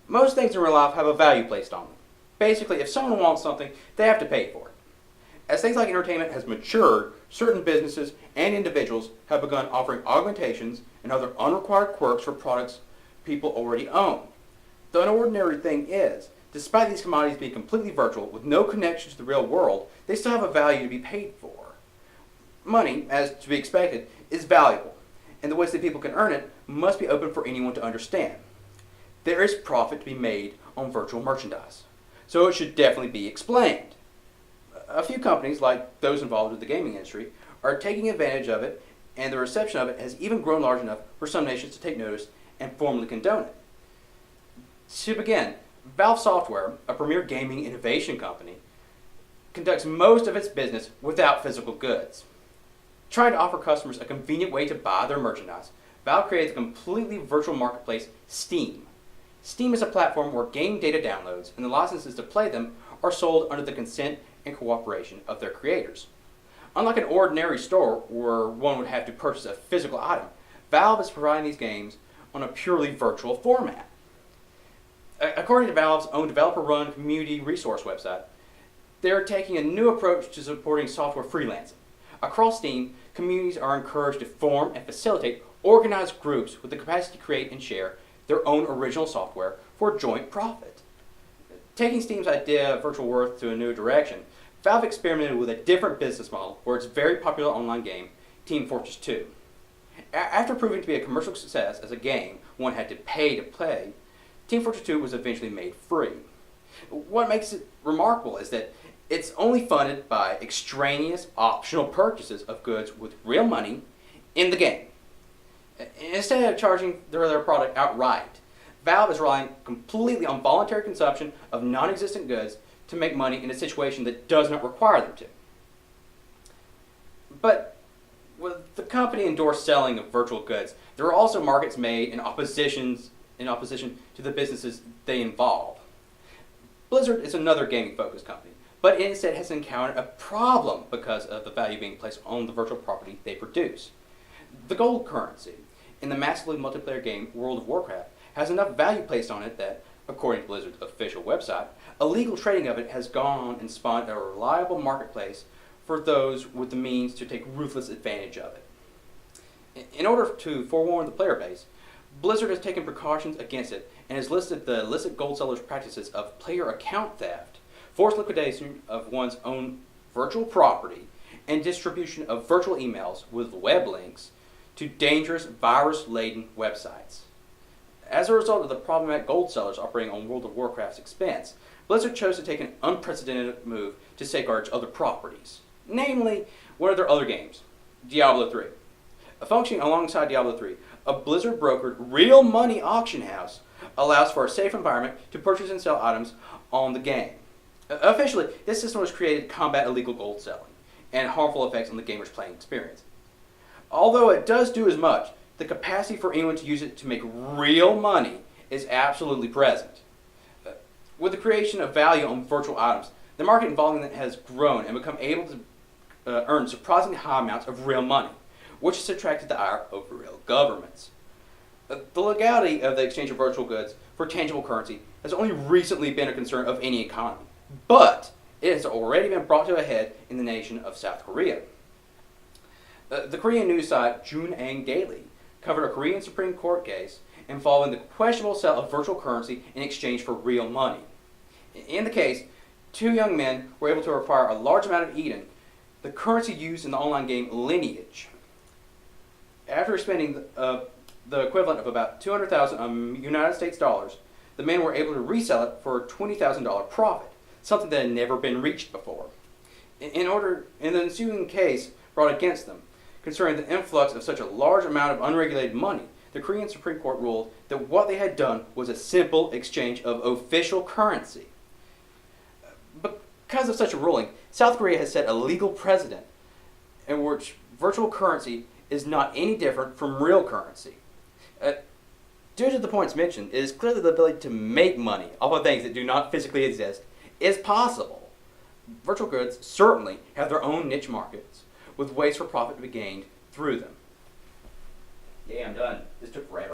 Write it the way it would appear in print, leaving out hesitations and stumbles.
Most things in real life have a value placed on them. Basically, if someone wants something, they have to pay for it. As things like entertainment has matured, certain businesses and individuals have begun offering augmentations and other unrequired quirks for products people already own. The unordinary thing is, despite these commodities being completely virtual with no connection to the real world, they still have a value to be paid for. Money, as to be expected, is valuable, and the ways that people can earn it must be open for anyone to understand. There is profit to be made on virtual merchandise, so it should definitely be explained. A few companies, like those involved with the gaming industry, are taking advantage of it, and the reception of it has even grown large enough for some nations to take notice and formally condone it. To begin, Valve Software, a premier gaming innovation company, conducts most of its business without physical goods. Trying to offer customers a convenient way to buy their merchandise, Valve created a completely virtual marketplace, Steam. Steam is a platform where game data downloads and the licenses to play them are sold under the consent and cooperation of their creators. Unlike an ordinary store where one would have to purchase a physical item, Valve is providing these games on a purely virtual format. According to Valve's own developer-run community resource website, they're taking a new approach to supporting software freelancing. Across Steam, communities are encouraged to form and facilitate organized groups with the capacity to create and share their own original software for joint profit. Taking Steam's idea of virtual worth to a new direction, Valve experimented with a different business model for its very popular online game, Team Fortress 2. After proving to be a commercial success as a game one had to pay to play, Team Fortress 2 was eventually made free. What makes it remarkable is that it's only funded by extraneous, optional purchases of goods with real money in the game. Instead of charging their product outright, Valve is relying completely on voluntary consumption of non-existent goods to make money in a situation that does not require them to. But with the company endorsed selling of virtual goods, there are also markets made in opposition to the businesses they involve. Blizzard is another gaming-focused company, but it instead has encountered a problem because of the value being placed on the virtual property they produce. The gold currency in the massively multiplayer game World of Warcraft has enough value placed on it that, according to Blizzard's official website, illegal trading of it has gone and spawned a reliable marketplace for those with the means to take ruthless advantage of it. In order to forewarn the player base, Blizzard has taken precautions against it and has listed the illicit gold sellers' practices of player account theft, forced liquidation of one's own virtual property, and distribution of virtual emails with web links to dangerous virus-laden websites. As a result of the problematic gold sellers operating on World of Warcraft's expense, Blizzard chose to take an unprecedented move to safeguard its other properties, namely one of their other games, Diablo 3. Functioning alongside Diablo 3, a Blizzard-brokered real money auction house allows for a safe environment to purchase and sell items on the game. Officially, this system was created to combat illegal gold selling and harmful effects on the gamer's playing experience. Although it does do as much, the capacity for anyone to use it to make real money is absolutely present. With the creation of value on virtual items, the market involving it has grown and become able to earn surprisingly high amounts of real money, which has attracted the ire of real governments. The legality of the exchange of virtual goods for tangible currency has only recently been a concern of any economy, but it has already been brought to a head in the nation of South Korea. The Korean news site Junang Daily covered a Korean Supreme Court case involving the questionable sale of virtual currency in exchange for real money. In the case, two young men were able to acquire a large amount of Eden, the currency used in the online game Lineage. After spending the equivalent of about 200,000 United States dollars, the men were able to resell it for a $20,000 profit, something that had never been reached before. In the ensuing case brought against them, concerning the influx of such a large amount of unregulated money, the Korean Supreme Court ruled that what they had done was a simple exchange of official currency. Because of such a ruling, South Korea has set a legal precedent in which virtual currency is not any different from real currency. Due to the points mentioned, it is clear that the ability to make money off of things that do not physically exist is possible. Virtual goods certainly have their own niche markets, with ways for profit to be gained through them. Yeah, I'm done. This took forever.